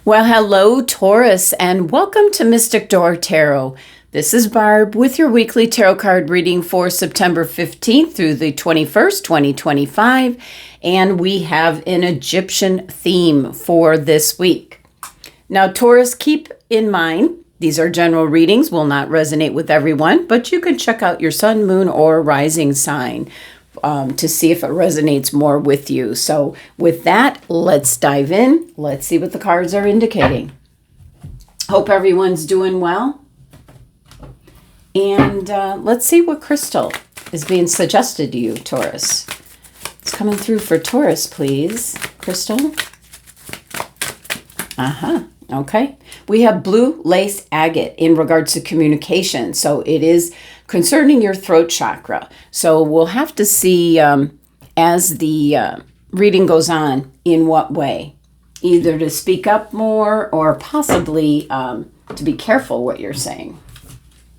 Well, hello, Taurus, and welcome to Mystic Door Tarot. This is Barb with your weekly tarot card reading for September 15th through the 21st, 2025, and we have an Egyptian theme for this week. Now, Taurus, keep in mind, these are general readings, will not resonate with everyone, but you can check out your sun, moon, or rising sign to see if it resonates more with you. So with that, let's dive in. Let's see what the cards are indicating. Hope everyone's doing well. And let's see what crystal is being suggested to you, Taurus. It's coming through for Taurus, please. Crystal. Okay. We have blue lace agate in regards to communication. So it is concerning your throat chakra. So we'll have to see as the reading goes on in what way. Either to speak up more or possibly to be careful what you're saying.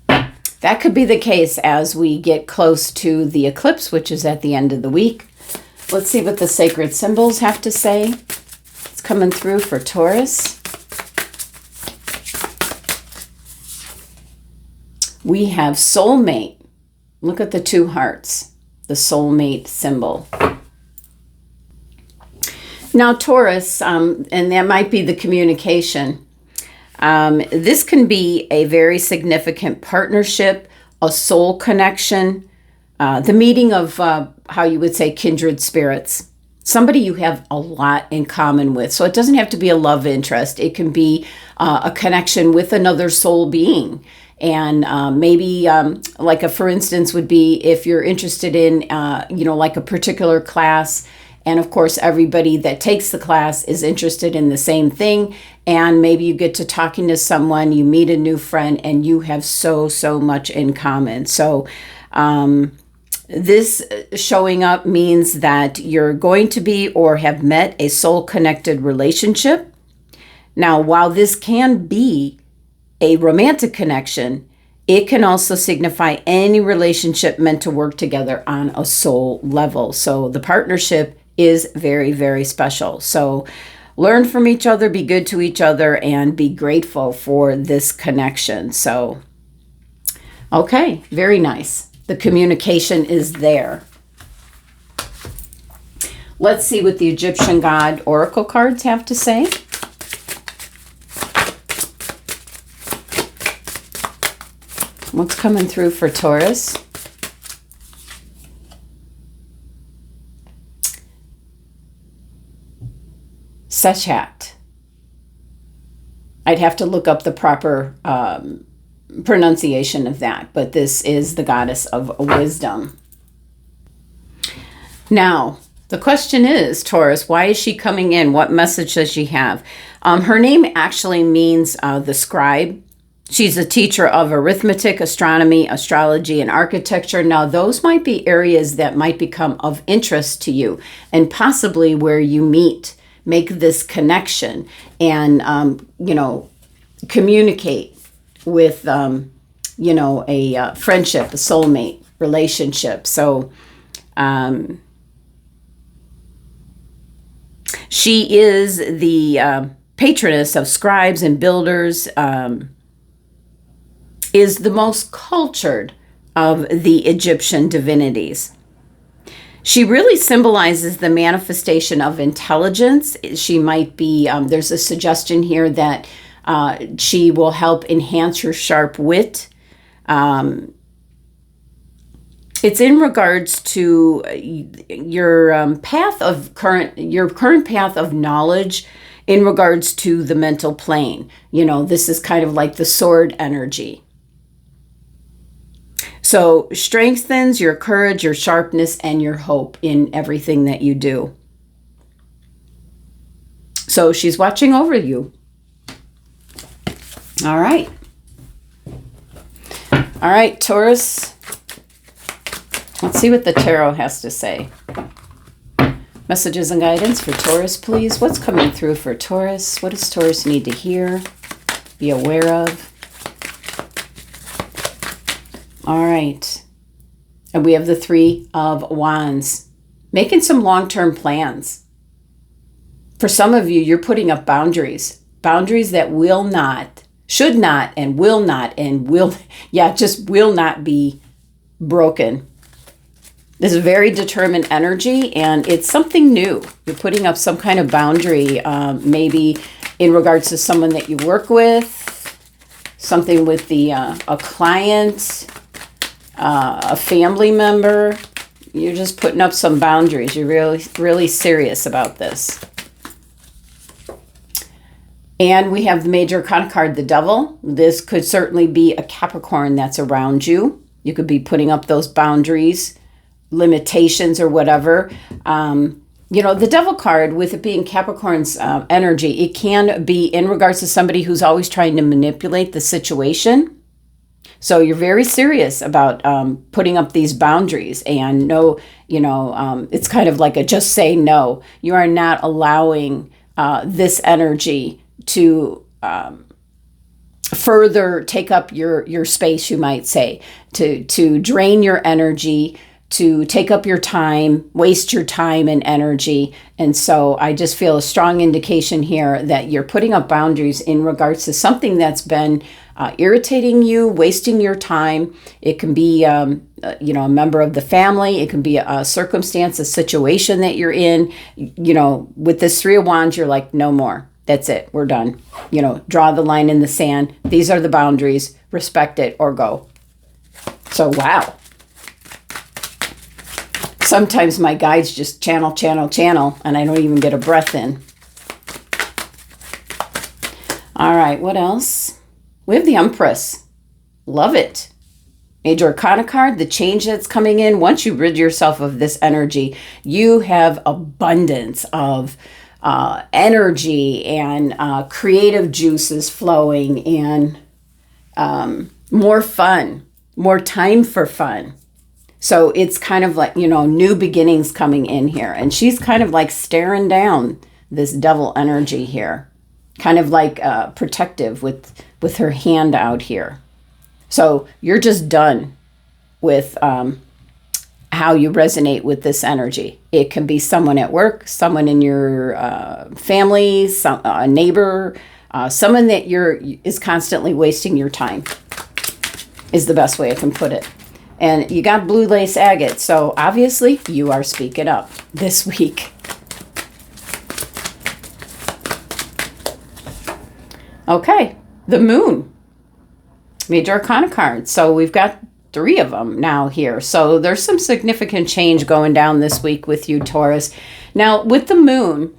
That could be the case as we get close to the eclipse, which is at the end of the week. Let's see what the sacred symbols have to say. It's coming through for Taurus. We have soulmate. Look at the two hearts, the soulmate symbol. Now, Taurus, and that might be the communication. This can be a very significant partnership, a soul connection, the meeting of how you would say kindred spirits. Somebody you have a lot in common with. So it doesn't have to be a love interest. It can be a connection with another soul being. And maybe like for instance would be if you're interested in, like a particular class. And of course, everybody that takes the class is interested in the same thing. And maybe you get to talking to someone, you meet a new friend, and you have so much in common. So this showing up means that you're going to be or have met a soul-connected relationship. Now, while this can be a romantic connection, it can also signify any relationship meant to work together on a soul level. So the partnership is very, very special. So learn from each other, be good to each other, and be grateful for this connection. So, okay, very nice. The communication is there. Let's see what the Egyptian God Oracle cards have to say. What's coming through for Taurus? Sept. I'd have to look up the proper pronunciation of that, but this is the goddess of wisdom. Now, the question is, Taurus, why is she coming in? What message does she have? Her name actually means the scribe. She's a teacher of arithmetic, astronomy, astrology, and architecture. Now, those might be areas that might become of interest to you and possibly where you make this connection and, communicate with, a friendship, a soulmate relationship. So she is the patroness of scribes and builders, is the most cultured of the Egyptian divinities. She really symbolizes the manifestation of intelligence. She might be, there's a suggestion here that she will help enhance your sharp wit. It's in regards to your current path of knowledge in regards to the mental plane. This is kind of like the sword energy. So strengthens your courage, your sharpness, and your hope in everything that you do. So she's watching over you. All right. All right, Taurus. Let's see what the tarot has to say. Messages and guidance for Taurus, please. What's coming through for Taurus? What does Taurus need to hear, be aware of? All right. And we have the Three of Wands. Making some long-term plans. For some of you, you're putting up boundaries. Boundaries that will not, should not, and will not, and will, yeah, just will not be broken. This is very determined energy, and it's something new. You're putting up some kind of boundary, maybe in regards to someone that you work with, something with a client, a family member. You're just putting up some boundaries. You're really, really serious about this. And we have the Major Arcana card, the Devil. This could certainly be a Capricorn that's around you. You could be putting up those boundaries, limitations, or whatever. The Devil card, with it being Capricorn's energy, it can be in regards to somebody who's always trying to manipulate the situation. So you're very serious about putting up these boundaries, and it's kind of like a just say no. You are not allowing this energy to further take up your space, you might say, to drain your energy, to take up your time, waste your time and energy. And so I just feel a strong indication here that you're putting up boundaries in regards to something that's been irritating you, wasting your time. It can be, a member of the family. It can be a circumstance, a situation that you're in. With this Three of Wands, you're like, no more. That's it. We're done. Draw the line in the sand. These are the boundaries. Respect it or go. So, wow. Sometimes my guides just channel, and I don't even get a breath in. All right, what else? We have the Empress. Love it. Major Arcana card, the change that's coming in. Once you rid yourself of this energy, you have abundance of energy and creative juices flowing, and more fun, more time for fun. So it's kind of like, new beginnings coming in here. And she's kind of like staring down this Devil energy here, kind of like protective with her hand out here. So you're just done with how you resonate with this energy. It can be someone at work, someone in your family, a neighbor, someone that is constantly wasting your time, is the best way I can put it. And you got blue lace agate, so obviously you are speaking up this week. Okay, the Moon. Major Arcana card. So we've got 3 of them now here. So there's some significant change going down this week with you, Taurus. Now, with the Moon,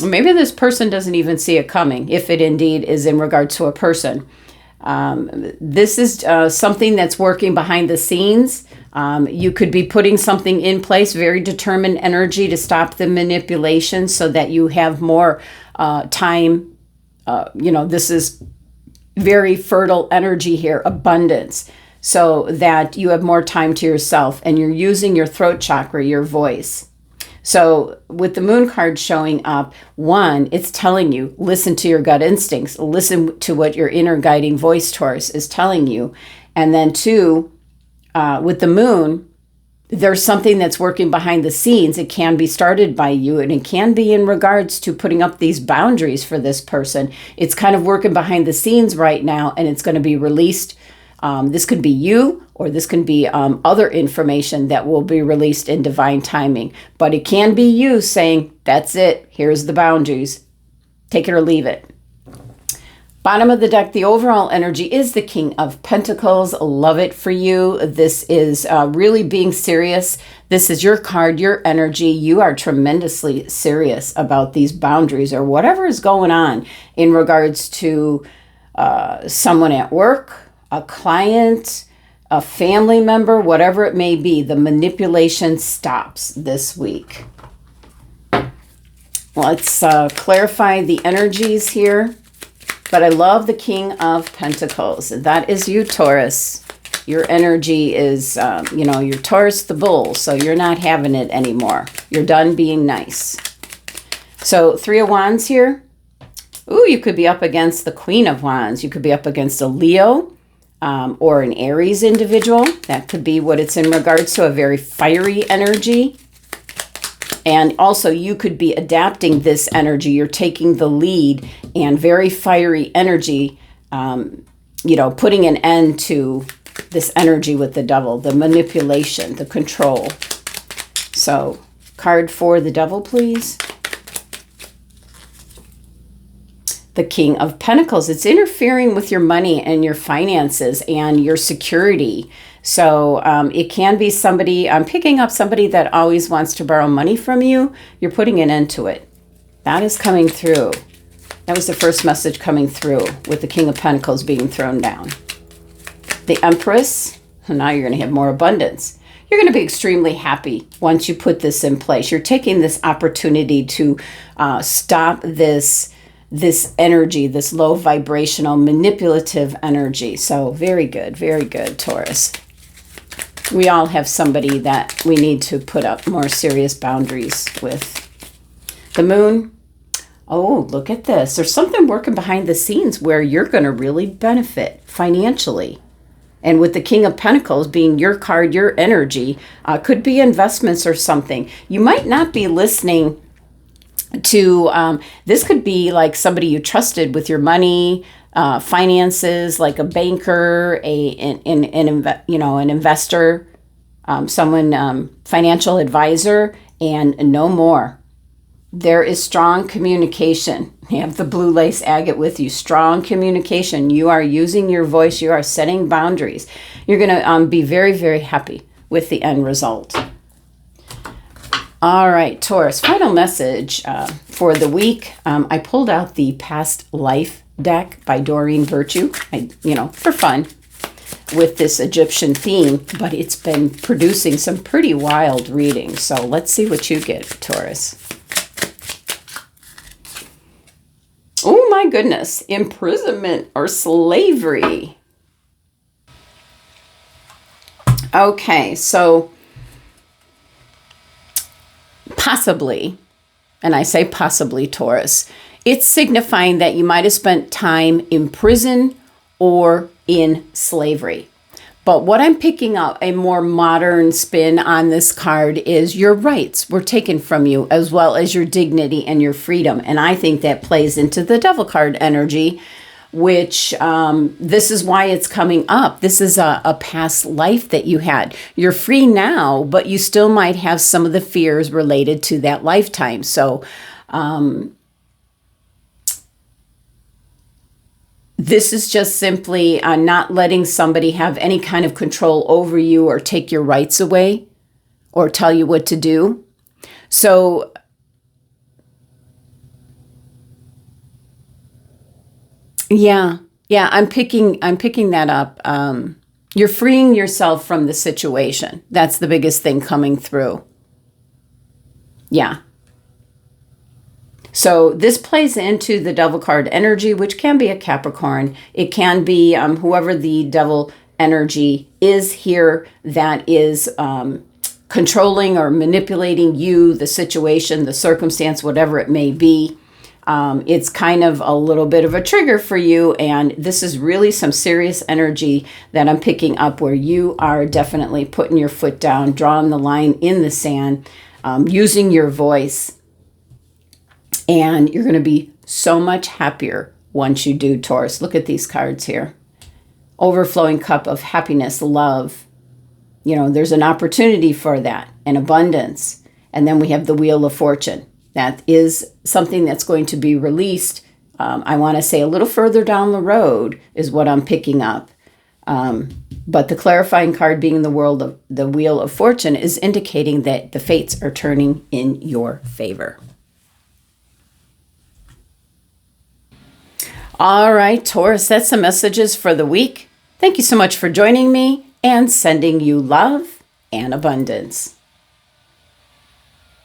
maybe this person doesn't even see it coming, if it indeed is in regard to a person. This is something that's working behind the scenes. You could be putting something in place, very determined energy to stop the manipulation so that you have more time. This is very fertile energy here, abundance, so that you have more time to yourself, and you're using your throat chakra, your voice. So with the Moon card showing up, 1, it's telling you, listen to your gut instincts, listen to what your inner guiding voice, Taurus, is telling you. And then 2, with the Moon, there's something that's working behind the scenes. It can be started by you, and it can be in regards to putting up these boundaries for this person. It's kind of working behind the scenes right now, and it's going to be released. This could be you, or this can be other information that will be released in divine timing. But it can be you saying, that's it, here's the boundaries. Take it or leave it. Bottom of the deck, the overall energy is the King of Pentacles. Love it for you. This is really being serious. This is your card, your energy. You are tremendously serious about these boundaries or whatever is going on in regards to someone at work, a client, a family member, whatever it may be. The manipulation stops this week. Let's clarify the energies here. But I love the King of Pentacles. That is you, Taurus. Your energy is, you're Taurus the bull, so you're not having it anymore. You're done being nice. So 3 of Wands here. Ooh, you could be up against the Queen of Wands. You could be up against a Leo or an Aries individual. That could be what it's in regards to, a very fiery energy. And also you could be adapting this energy. You're taking the lead and very fiery energy, putting an end to this energy with the devil, the manipulation, the control. So card for the devil, please. The King of Pentacles. It's interfering with your money and your finances and your security. So it can be somebody, I'm picking up somebody that always wants to borrow money from you. You're putting an end to it. That is coming through. That was the first message coming through with the King of Pentacles being thrown down. The Empress. Now you're going to have more abundance. You're going to be extremely happy once you put this in place. You're taking this opportunity to stop this energy, this low vibrational, manipulative energy. So very good, Taurus. We all have somebody that we need to put up more serious boundaries with. The Moon. Oh, look at this. There's something working behind the scenes where you're going to really benefit financially. And with the King of Pentacles being your card, your energy, could be investments or something. You might not be listening to, this could be like somebody you trusted with your money, finances, like a banker, an investor, someone, financial advisor, and no more. There is strong communication. You have the blue lace agate with you. Strong communication. You are using your voice. You are setting boundaries. You're going to be very, very happy with the end result. All right, Taurus, final message for the week. I pulled out the Past Life deck by Doreen Virtue, for fun with this Egyptian theme, but it's been producing some pretty wild readings. So let's see what you get, Taurus. Oh my goodness, imprisonment or slavery. Okay, so possibly, and I say possibly, Taurus, it's signifying that you might have spent time in prison or in slavery. But what I'm picking up, a more modern spin on this card, is your rights were taken from you, as well as your dignity and your freedom. And I think that plays into the Devil card energy, which this is why it's coming up. This is a past life that you had. You're free now, but you still might have some of the fears related to that lifetime. So this is just simply not letting somebody have any kind of control over you or take your rights away or tell you what to do. So yeah, I'm picking that up. You're freeing yourself from the situation. That's the biggest thing coming through. Yeah. So this plays into the Devil card energy, which can be a Capricorn. It can be whoever the Devil energy is here that is controlling or manipulating you, the situation, the circumstance, whatever it may be. It's kind of a little bit of a trigger for you. And this is really some serious energy that I'm picking up where you are definitely putting your foot down, drawing the line in the sand, using your voice. And you're going to be so much happier once you do, Taurus. Look at these cards here. Overflowing cup of happiness, love. There's an opportunity for that, and abundance. And then we have the Wheel of Fortune. That is something that's going to be released. I want to say a little further down the road is what I'm picking up. But the clarifying card being the Wheel of Fortune is indicating that the fates are turning in your favor. All right, Taurus, that's the messages for the week. Thank you so much for joining me and sending you love and abundance.